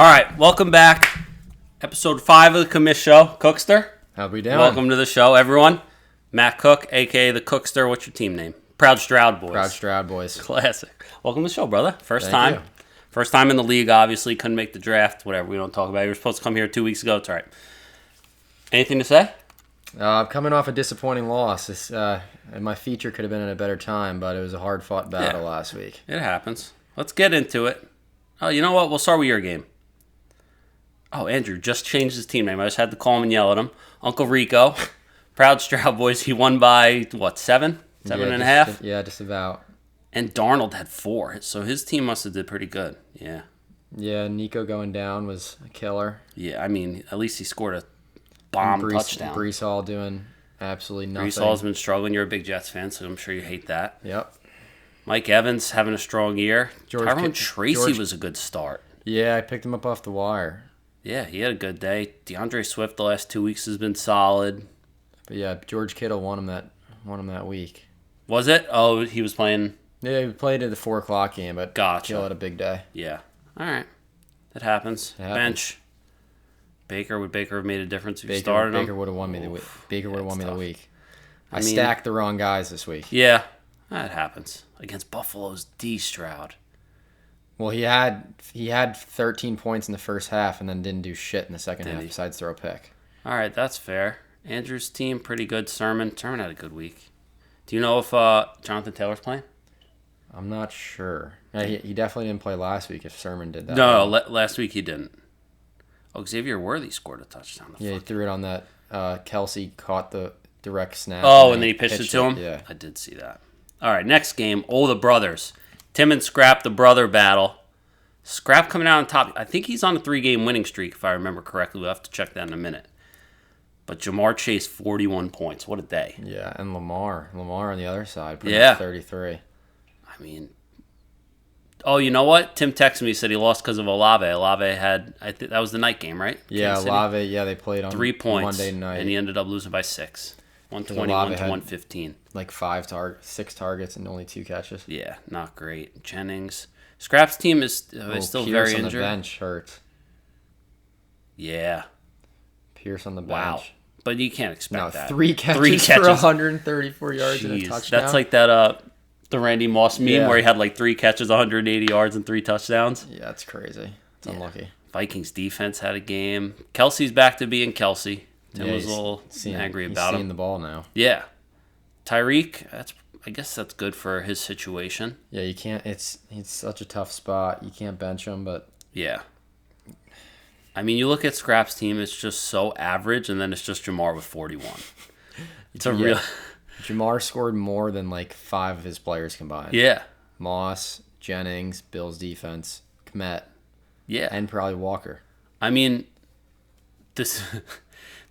All right, welcome back. Episode 5 of the Commish show. Cookster. How we doing? Welcome to the show, everyone. Matt Cook, a.k.a. the Cookster. What's your team name? Proud Stroud Boys. Proud Stroud Boys. Classic. Welcome to the show, brother. First Thank time. you. First time in the league, obviously. Couldn't make the draft. Whatever, we don't talk about it. You were supposed to come here 2 weeks ago. It's all right. Anything to say? Coming off a disappointing loss. And my feature could have been at a better time, but it was a hard-fought battle last week. It happens. Let's get into it. Oh, you know what? We'll start with your game. Oh, Andrew just changed his team name. I just had to call him and yell at him. Uncle Rico. Proud Stroud Boys. He won by, what, 7? 7.5? Yeah, just about. And Darnold had 4, so his team must have did pretty good. Yeah. Yeah, Nico going down was a killer. Yeah, I mean, at least he scored a bomb touchdown. Brees Hall doing absolutely nothing. Brees Hall's been struggling. You're a big Jets fan, so I'm sure you hate that. Yep. Mike Evans having a strong year. Tyrone Tracy was a good start. Yeah, I picked him up off the wire. Yeah, he had a good day. DeAndre Swift the last 2 weeks has been solid. But yeah, George Kittle won him that week. Was it? Oh, he was playing. Yeah, he played at the 4 o'clock game, but Gotcha. Kittle had a big day. Yeah. All right. That happens. Bench. Baker, would Baker have made a difference if you started him? Baker would have won me the week. Baker would have won me the week. I mean, stacked the wrong guys this week. Yeah, that happens. Against Buffalo's D. Stroud. Well, he had 13 points in the first half and then didn't do shit in the second half besides throw a pick. All right, that's fair. Andrew's team, pretty good. Sermon had a good week. Do you know if Jonathan Taylor's playing? I'm not sure. Yeah, he definitely didn't play last week if Sermon did that. No, last week he didn't. Oh, Xavier Worthy scored a touchdown. He threw it on that. Kelsey caught the direct snap. Oh, and then he pitched it to him? Yeah. I did see that. All right, next game. Oh, the brothers. Tim and Scrap, the brother battle. Scrap coming out on top. I think he's on a 3-game winning streak, if I remember correctly. We'll have to check that in a minute. But Jamar Chase, 41 points. What a day. Yeah, and Lamar on the other side, put up 33. I mean, oh, you know what? Tim texted me, he said he lost because of Olave. Olave had, that was the night game, right? Yeah, Olave, they played on 3 points, Monday night. And he ended up losing by 6. 121 to 115. Like 6 targets and only 2 catches. Yeah, not great. Jennings. Scrap's team is still Pierce very on injured. The bench hurts. Yeah. Pierce on the bench. Wow. But you can't expect that. 3 catches for 134 yards and a touchdown. That's like that the Randy Moss meme where he had like 3 catches, 180 yards, and 3 touchdowns. Yeah, that's crazy. It's unlucky. Vikings defense had a game. Kelsey's back to being Kelsey. Tim was a little angry about him. He's seeing the ball now. Yeah. Tyreek, I guess that's good for his situation. Yeah, you can't. It's such a tough spot. You can't bench him, but yeah. I mean, you look at Scrap's team; it's just so average, and then it's just Jamar with 41. It's a real. Jamar scored more than like 5 of his players combined. Yeah. Moss, Jennings, Bills defense, Kmet. Yeah. And probably Walker. I mean, this.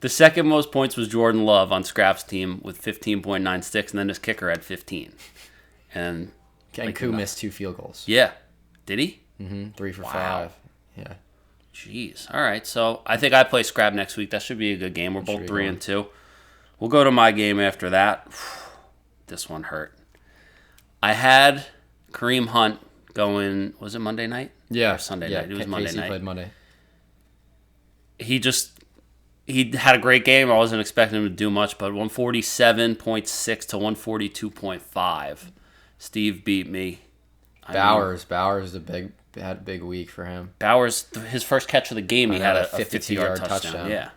The second most points was Jordan Love on Scrap's team with 15.96, and then his kicker had 15. And Koo missed 2 field goals. Yeah. Did he? 3 for 5. Yeah. Jeez. All right. So I think I play Scrap next week. That should be a good game. We're both 3-2. We'll go to my game after that. This one hurt. I had Kareem Hunt going, was it Monday night? Yeah. Or Sunday night? It was Monday night. He played Monday. He had a great game. I wasn't expecting him to do much, but 147.6 to 142.5. Steve beat me. Bowers had a big week for him. Bowers, his first catch of the game, he had a 50-yard touchdown. Yeah.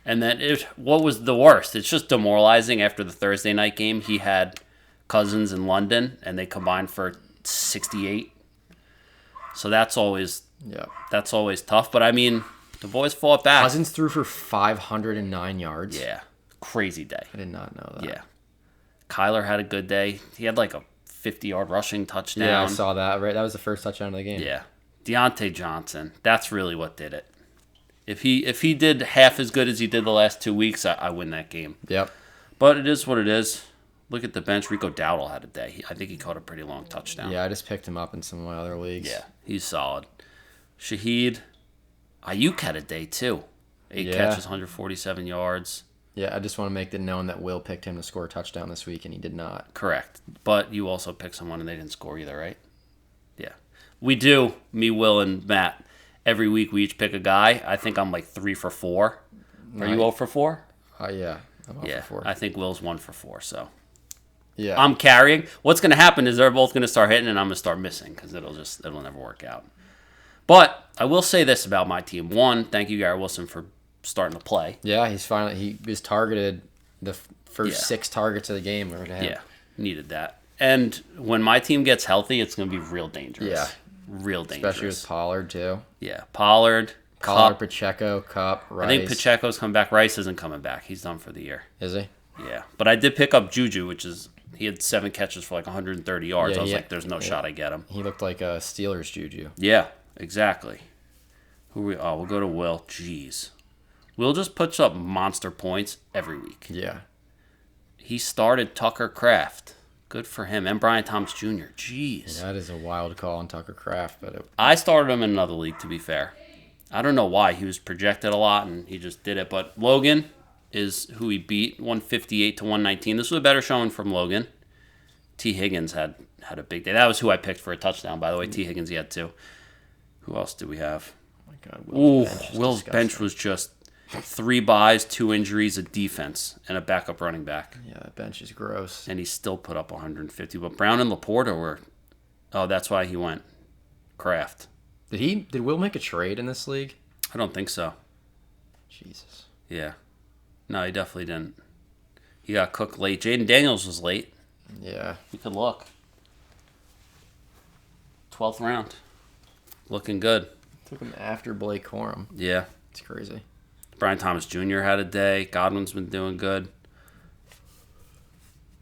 And then what was the worst? It's just demoralizing after the Thursday night game. He had Cousins in London, and they combined for 68. So that's always tough. But, I mean, the boys fought back. Cousins threw for 509 yards. Yeah. Crazy day. I did not know that. Yeah. Kyler had a good day. He had like a 50-yard rushing touchdown. Yeah, I saw that. Right, that was the first touchdown of the game. Yeah. Deontay Johnson. That's really what did it. If he did half as good as he did the last 2 weeks, I win that game. Yep. But it is what it is. Look at the bench. Rico Dowdle had a day. I think he caught a pretty long touchdown. Yeah, I just picked him up in some of my other leagues. Yeah, he's solid. Shaheed. Ayuk had a day, too. 8 catches, 147 yards. Yeah, I just want to make it known that Will picked him to score a touchdown this week, and he did not. Correct. But you also picked someone, and they didn't score either, right? Yeah. We do, me, Will, and Matt. every week we each pick a guy. I think I'm like 3 for 4. Are you 0 for 4? Yeah. I'm 0 for 4. I think Will's 1 for 4, so. Yeah. I'm carrying. What's going to happen is they're both going to start hitting and I'm going to start missing because it'll never work out. But I will say this about my team. One, thank you, Garrett Wilson, for starting to play. Yeah, he was targeted the first 6 targets of the game. Yeah, needed that. And when my team gets healthy, it's going to be real dangerous. Yeah. Real dangerous. Especially with Pollard, too. Yeah, Pollard, Cup. Pacheco, Cup, Rice. I think Pacheco's coming back. Rice isn't coming back. He's done for the year. Is he? Yeah. But I did pick up Juju, he had 7 catches for like 130 yards. Yeah, I was like, there's no shot I get him. He looked like a Steelers Juju. Yeah, exactly. We'll go to Will. Jeez. Will just puts up monster points every week. Yeah. He started Tucker Kraft. Good for him. And Brian Thomas Jr. Jeez. Yeah, that is a wild call on Tucker Kraft. I started him in another league, to be fair. I don't know why. He was projected a lot, and he just did it. But Logan is who he beat, 158 to 119. This was a better showing from Logan. T. Higgins had a big day. That was who I picked for a touchdown, by the way. T. Higgins, he had 2. Who else do we have? Oh my God, Will's bench was just 3 buys, 2 injuries, a defense, and a backup running back. Yeah, that bench is gross. And he still put up 150. But Brown and Laporta were... Oh, that's why he went Kraft. Did Will make a trade in this league? I don't think so. Jesus. Yeah. No, he definitely didn't. He got Cook late. Jaden Daniels was late. Yeah. We could look. 12th round. Looking good. Took him after Blake Corum. Yeah. It's crazy. Brian Thomas Jr. had a day. Godwin's been doing good.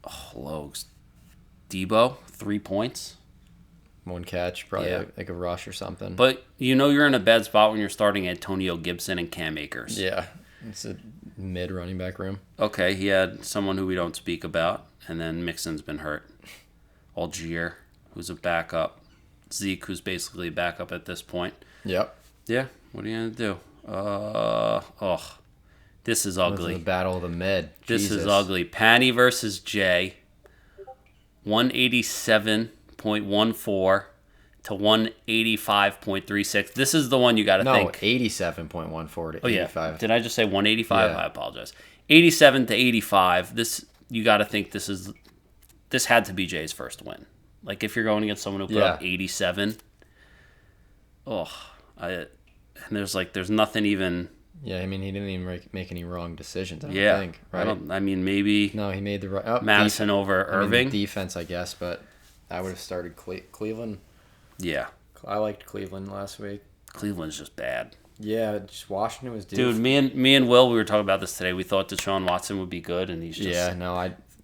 Oh, Logs. Debo, 3 points. 1 catch, probably like a rush or something. But you're in a bad spot when you're starting Antonio Gibson and Cam Akers. Yeah. It's a mid running back room. Okay, he had someone who we don't speak about, and then Mixon's been hurt. Algier, who's a backup. Zeke, who's basically a backup at this point. Yep. Yeah, what are you going to do? This is ugly. This is the battle of the mid. This is ugly. Panny versus Jay. 187.14 to 185.36. This is the one you got to think. No, 87.14 to 85. Yeah. Did I just say 185? Yeah. I apologize. 87 to 85. This you got to think this had to be Jay's first win. Like if you're going against someone who put up 87. And there's nothing even. Yeah, I mean he didn't even make any wrong decisions. I don't think. Right? Maybe. No, he made the right. Madison over Irving. Defense, I guess, but I would have started Cleveland. Yeah. I liked Cleveland last week. Cleveland's just bad. Yeah, just Washington was due. Dude, me and Will, we were talking about this today. We thought Deshaun Watson would be good, and he's just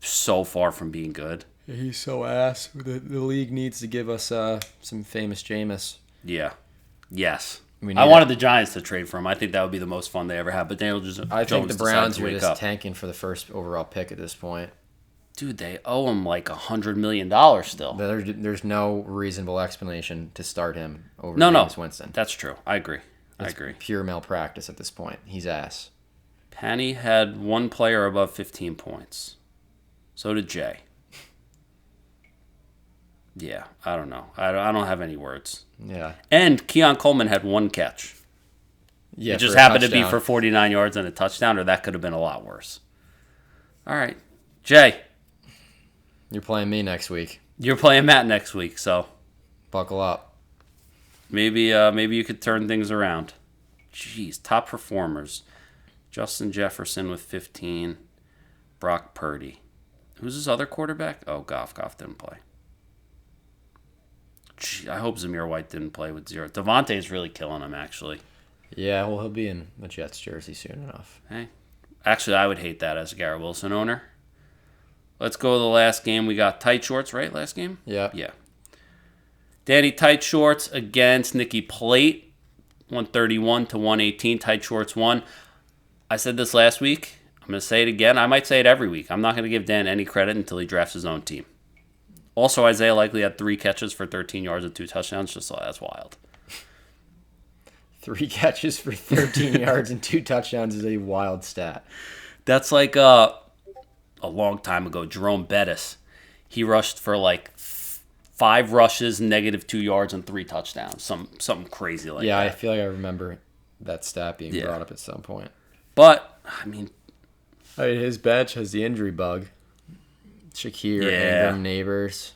so far from being good. He's so ass. The league needs to give us some famous Jameis. Yeah. Yes. I wanted the Giants to trade for him. I think that would be the most fun they ever had. But Daniel I think the Browns are just tanking for the first overall pick at this point. Dude, they owe him like $100 million still. There's no reasonable explanation to start him over Jameis Winston. That's true. I agree. It's pure malpractice at this point. He's ass. Penny had 1 player above 15 points. So did Jay. Yeah, I don't know. I don't have any words. Yeah. And Keon Coleman had 1 catch. Yeah, it just happened to be for 49 yards and a touchdown, or that could have been a lot worse. All right. Jay. You're playing me next week. You're playing Matt next week, so. Buckle up. Maybe you could turn things around. Jeez, top performers. Justin Jefferson with 15. Brock Purdy. Who's his other quarterback? Oh, Goff. Goff didn't play. Gee, I hope Zamir White didn't play with 0. Devontae's really killing him, actually. Yeah, well, he'll be in the Jets jersey soon enough. Hey. Actually, I would hate that as a Garrett Wilson owner. Let's go to the last game. We got tight shorts, right? Last game? Yeah. Yeah. Danny tight shorts against Nikki Plate. 131 to 118. Tight shorts won. I said this last week. I'm going to say it again. I might say it every week. I'm not going to give Dan any credit until he drafts his own team. Also, Isaiah likely had 3 catches for 13 yards and 2 touchdowns. Just that's wild. 3 catches for 13 yards and 2 touchdowns is a wild stat. That's like a long time ago. Jerome Bettis. He rushed for like 5 rushes, -2 yards, and 3 touchdowns. Something crazy like that. Yeah, I feel like I remember that stat being brought up at some point. But, I mean, his bench has the injury bug. Shakir, Ingram, Neighbors.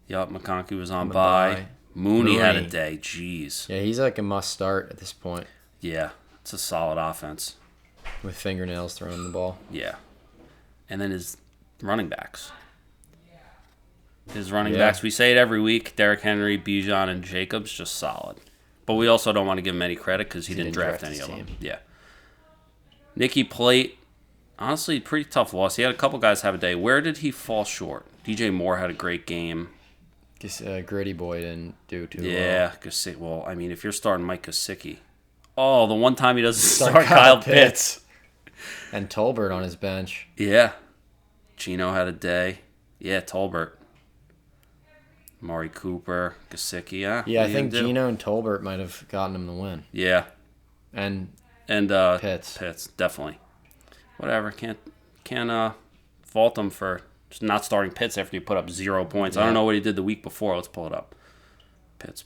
Yup, McConkey was on bye. Mooney had a day. Jeez. Yeah, he's like a must start at this point. Yeah, it's a solid offense. With fingernails throwing the ball. Yeah. And then his running backs. His running backs, we say it every week, Derrick Henry, Bijan, and Jacobs, just solid. But we also don't want to give him any credit because he didn't draft any of them. Yeah. Nicky Plate, honestly, pretty tough loss. He had a couple guys have a day. Where did he fall short? DJ Moore had a great game. Gritty Boy didn't do too well. Yeah, well, I mean, if you're starting Mike Gesicki. Oh, the one time he doesn't start Kyle Pitts. And Tolbert on his bench. Yeah. Gino had a day. Yeah, Tolbert. Maury Cooper, Gesicki, yeah, I think Gino and Tolbert might have gotten him the win. Yeah. And Pitts. Pitts, definitely. Whatever, can't fault him for just not starting Pitts after you put up 0 points. Yeah. I don't know what he did the week before. Let's pull it up. Pitts.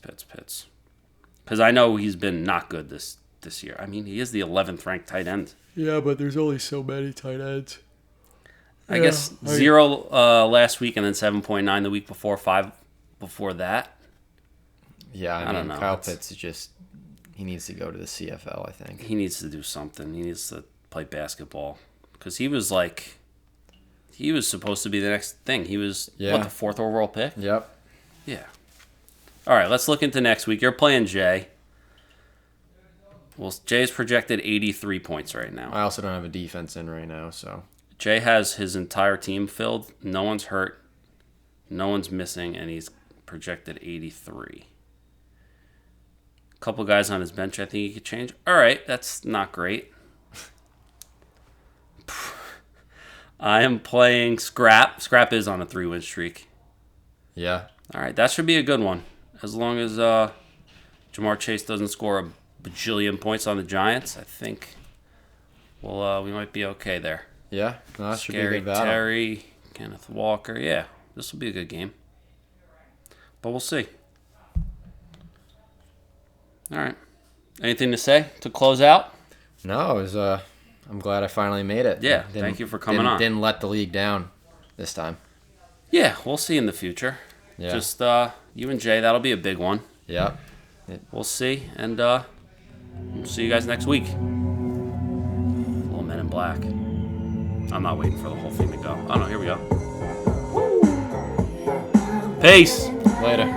Because I know he's been not good this year. I mean, he is the 11th ranked tight end. Yeah, but there's only so many tight ends. I guess 0 last week and then 7.9 the week before, 5 before that. Yeah, I don't know. Kyle Pitts is just, he needs to go to the CFL, I think. He needs to do something. He needs to play basketball. Because he was supposed to be the next thing. He was, the 4th overall pick? Yep. Yeah. All right, let's look into next week. You're playing Jay. Well, Jay's projected 83 points right now. I also don't have a defense in right now, so. Jay has his entire team filled. No one's hurt. No one's missing, and he's projected 83. A couple guys on his bench I think he could change. All right, that's not great. I am playing Scrap. Scrap is on a 3-win streak. Yeah. All right, that should be a good one. As long as Jamar Chase doesn't score a bajillion points on the Giants, I think we might be okay there. Yeah, no, that should be a good battle. Terry, Kenneth Walker. Yeah, this will be a good game. But we'll see. All right. Anything to say to close out? No, it was. I'm glad I finally made it. Yeah, thank you for coming on. Didn't let the league down this time. Yeah, we'll see in the future. Yeah. Just you and Jay, that'll be a big one. Yeah. We'll see, and we'll see you guys next week. Little Men in Black. I'm not waiting for the whole thing to go. Oh, no, here we go. Peace. Later.